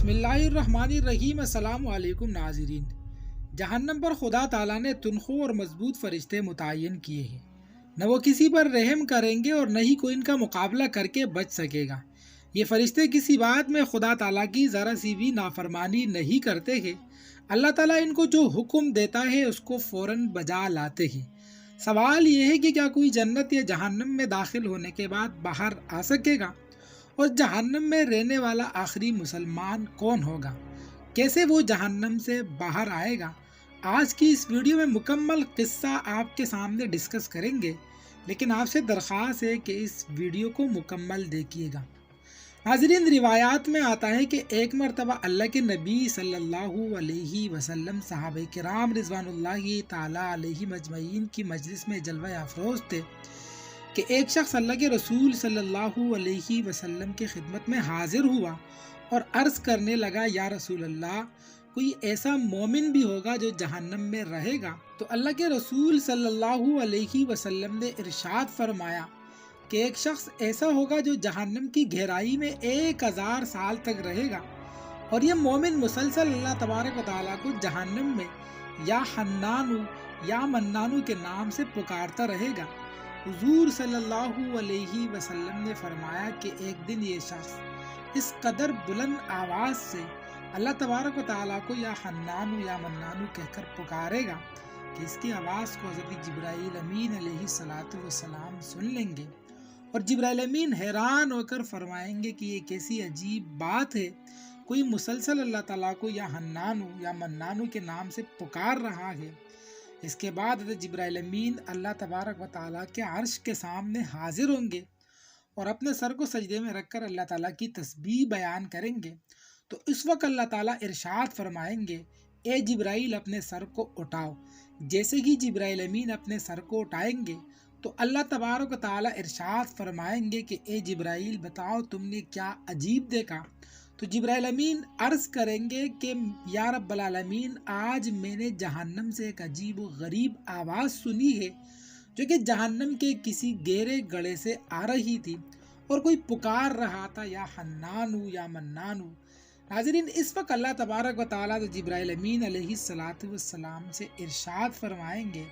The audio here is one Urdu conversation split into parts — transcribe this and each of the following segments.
بسم اللہ الرحمن الرحیم۔ السلام علیکم ناظرین۔ جہنم پر خدا تعالیٰ نے تنخو اور مضبوط فرشتے متعین کیے ہیں، نہ وہ کسی پر رحم کریں گے اور نہ ہی کوئی ان کا مقابلہ کر کے بچ سکے گا۔ یہ فرشتے کسی بات میں خدا تعالیٰ کی ذرا سی بھی نافرمانی نہیں کرتے ہیں۔ اللہ تعالیٰ ان کو جو حکم دیتا ہے اس کو فوراً بجا لاتے ہیں۔ سوال یہ ہے کہ کیا کوئی جنت یا جہنم میں داخل ہونے کے بعد باہر آ سکے گا؟ اور جہنم میں رہنے والا آخری مسلمان کون ہوگا؟ کیسے وہ جہنم سے باہر آئے گا؟ آج کی اس ویڈیو میں مکمل قصہ آپ کے سامنے ڈسکس کریں گے، لیکن آپ سے درخواست ہے کہ اس ویڈیو کو مکمل دیکھیے گا۔ ناظرین، روایات میں آتا ہے کہ ایک مرتبہ اللہ کے نبی صلی اللہ علیہ وسلم صحابہ کرام رضوان اللہ تعالیٰ علیہ مجمعین کی مجلس میں جلوہ افروز تھے کہ ایک شخص اللہ کے رسول صلی اللہ علیہ وسلم کی خدمت میں حاضر ہوا اور عرض کرنے لگا، یا رسول اللہ، کوئی ایسا مومن بھی ہوگا جو جہنم میں رہے گا؟ تو اللہ کے رسول صلی اللہ علیہ وسلم نے ارشاد فرمایا کہ ایک شخص ایسا ہوگا جو جہنم کی گہرائی میں 1000 سال تک رہے گا، اور یہ مومن مسلسل اللہ تبارک و تعالیٰ کو جہنم میں یا حنانو یا منانو کے نام سے پکارتا رہے گا۔ حضور صلی اللہ علیہ وسلم نے فرمایا کہ ایک دن یہ شخص اس قدر بلند آواز سے اللہ تبارک و تعالیٰ کو یا حنانو یا منانو کہہ کر پکارے گا کہ اس کی آواز کو حضرت جبرائیل امین علیہ السلام سن لیں گے، اور جبرائیل امین حیران ہو کر فرمائیں گے کہ یہ کیسی عجیب بات ہے، کوئی مسلسل اللہ تعالیٰ کو یا حنانو یا منانو کے نام سے پکار رہا ہے۔ اس کے بعد حضرت جبرائیل امین اللہ تبارک و تعالیٰ کے عرش کے سامنے حاضر ہوں گے اور اپنے سر کو سجدے میں رکھ کر اللہ تعالیٰ کی تسبیح بیان کریں گے۔ تو اس وقت اللہ تعالیٰ ارشاد فرمائیں گے، اے جبرائیل اپنے سر کو اٹھاؤ۔ جیسے ہی جبرائیل امین اپنے سر کو اٹھائیں گے تو اللہ تبارک و تعالیٰ ارشاد فرمائیں گے کہ اے جبرائیل بتاؤ تم نے کیا عجیب دیکھا؟ تو جبرائیل امین عرض کریں گے کہ یا رب العالمین، آج میں نے جہنم سے ایک عجیب و غریب آواز سنی ہے جو کہ جہنم کے کسی گہرے گڑھے سے آ رہی تھی، اور کوئی پکار رہا تھا یا حنانو یا منانو۔ ناظرین، اس وقت اللہ تبارک و تعالیٰ جبرائیل امین علیہ السلام سے ارشاد فرمائیں گے،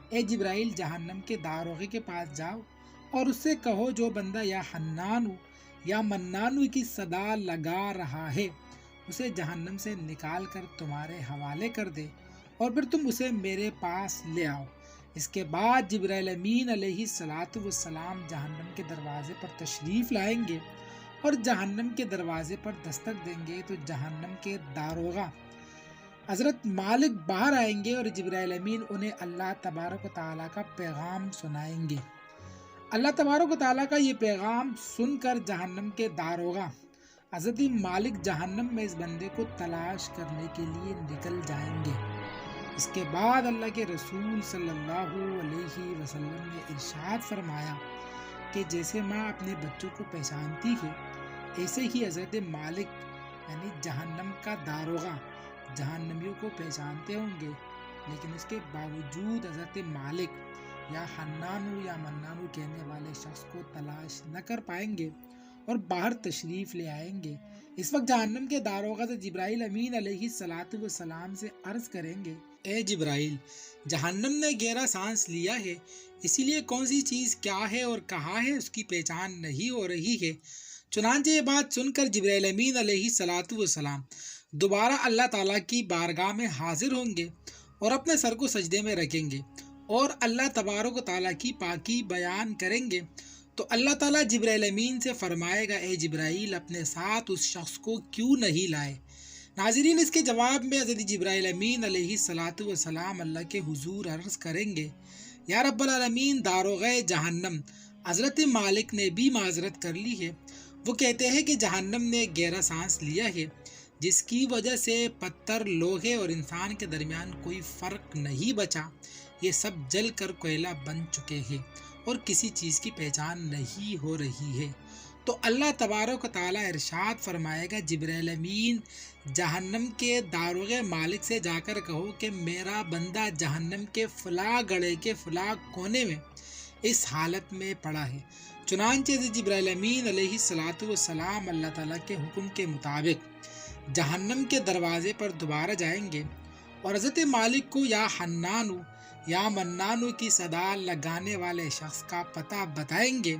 اے جبرائیل جہنم کے داروغے کے پاس جاؤ اور اس سے کہو جو بندہ یا حنانو یا منانو کی صدا لگا رہا ہے اسے جہنم سے نکال کر تمہارے حوالے کر دے، اور پھر تم اسے میرے پاس لے آؤ۔ اس کے بعد جبرائیل امین علیہ السلام جہنم کے دروازے پر تشریف لائیں گے اور جہنم کے دروازے پر دستک دیں گے تو جہنم کے داروغہ حضرت مالک باہر آئیں گے اور جبرائیل امین انہیں اللہ تبارک و تعالیٰ کا پیغام سنائیں گے۔ اللہ تبارک و تعالیٰ کا یہ پیغام سن کر جہنم کے داروغہ حضرت مالک جہنم میں اس بندے کو تلاش کرنے کے لیے نکل جائیں گے۔ اس کے بعد اللہ کے رسول صلی اللہ علیہ وسلم نے ارشاد فرمایا کہ جیسے ماں اپنے بچوں کو پہچانتی ہے، ایسے ہی حضرت مالک یعنی جہنم کا داروغہ جہنمیوں کو پہچانتے ہوں گے، لیکن اس کے باوجود حضرت مالک یا حنانو یا منانو کہنے والے شخص کو تلاش نہ کر پائیں گے اور باہر تشریف لے آئیں گے۔ اس وقت جہنم کے داروغہ سے جبرائیل امین علیہ السلام سے عرض کریں گے، اے جبرائیل، جہنم نے گہرا سانس لیا ہے، اسی لیے کون سی چیز کیا ہے اور کہاں ہے اس کی پہچان نہیں ہو رہی ہے۔ چنانچہ یہ بات سن کر جبرائیل امین علیہ السلام دوبارہ اللہ تعالیٰ کی بارگاہ میں حاضر ہوں گے اور اپنے سر کو سجدے میں رکھیں گے اور اللہ تبارک و تعالیٰ کی پاکی بیان کریں گے۔ تو اللہ تعالیٰ جبرائیل امین سے فرمائے گا، اے جبرائیل اپنے ساتھ اس شخص کو کیوں نہیں لائے؟ ناظرین، اس کے جواب میں حضرت جبرائیل امین علیہ السلام اللہ کے حضور عرض کریں گے، یا رب العالمین، داروغہ جہنم حضرت مالک نے بھی معذرت کر لی ہے۔ وہ کہتے ہیں کہ جہنم نے گہرا سانس لیا ہے جس کی وجہ سے پتھر، لوہے اور انسان کے درمیان کوئی فرق نہیں بچا، یہ سب جل کر کوئلہ بن چکے ہیں اور کسی چیز کی پہچان نہیں ہو رہی ہے۔ تو اللہ تبارک و تعالیٰ ارشاد فرمائے گا، جبرائیل امین جہنم کے داروغے مالک سے جا کر کہو کہ میرا بندہ جہنم کے فلاں گڑھے کے فلاں کونے میں اس حالت میں پڑا ہے۔ چنانچہ جبرائیل امین علیہ السلام اللہ تعالیٰ کے حکم کے مطابق جہنم کے دروازے پر دوبارہ جائیں گے اور حضرت مالک کو یا حنانو یا منانو کی صدا لگانے والے شخص کا پتہ بتائیں گے۔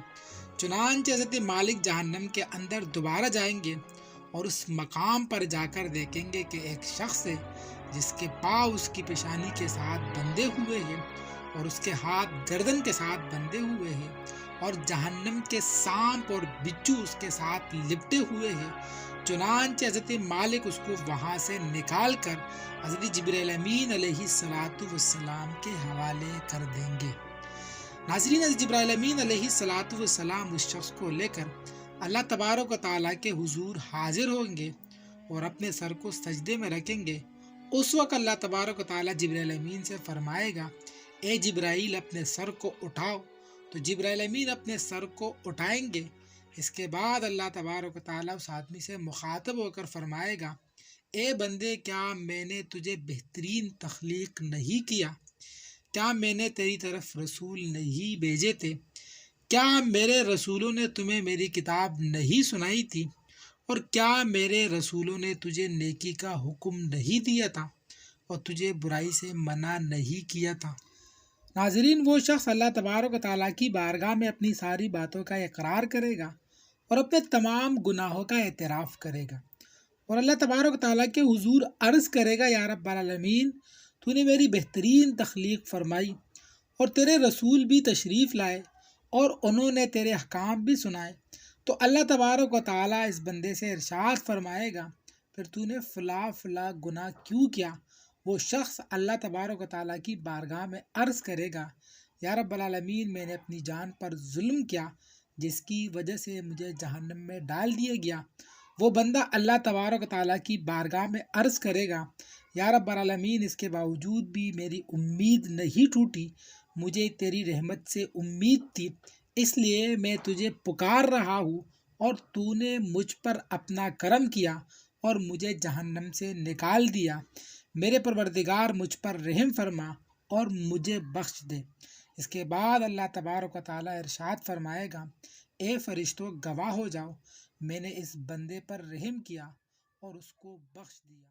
چنانچہ حضرت مالک جہنم کے اندر دوبارہ جائیں گے اور اس مقام پر جا کر دیکھیں گے کہ ایک شخص ہے جس کے پاؤں اس کی پیشانی کے ساتھ بندھے ہوئے ہیں اور اس کے ہاتھ گردن کے ساتھ بندھے ہوئے ہیں، اور جہنم کے سانپ اور بچھو اس کے ساتھ لپٹے ہوئے ہیں۔ چنانچہ حضرت مالک اس کو وہاں سے نکال کر حضرت جبرائیل امین علیہ السلام کے حوالے کر دیں گے۔ ناظرین، حضرت جبرائیل امین علیہ السلام اس شخص کو لے کر اللہ تبارک و تعالیٰ کے حضور حاضر ہوں گے اور اپنے سر کو سجدے میں رکھیں گے۔ اس وقت اللہ تبارک و تعالیٰ جبرائیل امین سے فرمائے گا، اے جبرائیل اپنے سر کو اٹھاؤ، تو جبرائیل امین اپنے سر کو اٹھائیں گے۔ اس کے بعد اللہ تبارک و تعالیٰ اس آدمی سے مخاطب ہو کر فرمائے گا، اے بندے، کیا میں نے تجھے بہترین تخلیق نہیں کیا؟ کیا میں نے تیری طرف رسول نہیں بھیجے تھے؟ کیا میرے رسولوں نے تمہیں میری کتاب نہیں سنائی تھی؟ اور کیا میرے رسولوں نے تجھے نیکی کا حکم نہیں دیا تھا اور تجھے برائی سے منع نہیں کیا تھا؟ ناظرین، وہ شخص اللہ تبارک و تعالیٰ کی بارگاہ میں اپنی ساری باتوں کا اقرار کرے گا اور اپنے تمام گناہوں کا اعتراف کرے گا، اور اللہ تبارک و تعالیٰ کے حضور عرض کرے گا، یا رب العالمین، تو نے میری بہترین تخلیق فرمائی اور تیرے رسول بھی تشریف لائے اور انہوں نے تیرے احکام بھی سنائے، تو اللہ تبارک و تعالیٰ اس بندے سے ارشاد فرمائے گا، پھر تو نے فلاں فلاں گناہ کیوں کیا؟ وہ شخص اللہ تبارک و تعالیٰ کی بارگاہ میں عرض کرے گا، یا رب العالمین، میں نے اپنی جان پر ظلم کیا جس کی وجہ سے مجھے جہنم میں ڈال دیا گیا۔ وہ بندہ اللہ تبارک و تعالیٰ کی بارگاہ میں عرض کرے گا، یا رب العالمین، اس کے باوجود بھی میری امید نہیں ٹوٹی، مجھے تیری رحمت سے امید تھی، اس لیے میں تجھے پکار رہا ہوں، اور تو نے مجھ پر اپنا کرم کیا اور مجھے جہنم سے نکال دیا۔ میرے پروردگار، مجھ پر رحم فرما اور مجھے بخش دے۔ اس کے بعد اللہ تبارک و تعالیٰ ارشاد فرمائے گا، اے فرشتوں، گواہ ہو جاؤ، میں نے اس بندے پر رحم کیا اور اس کو بخش دیا۔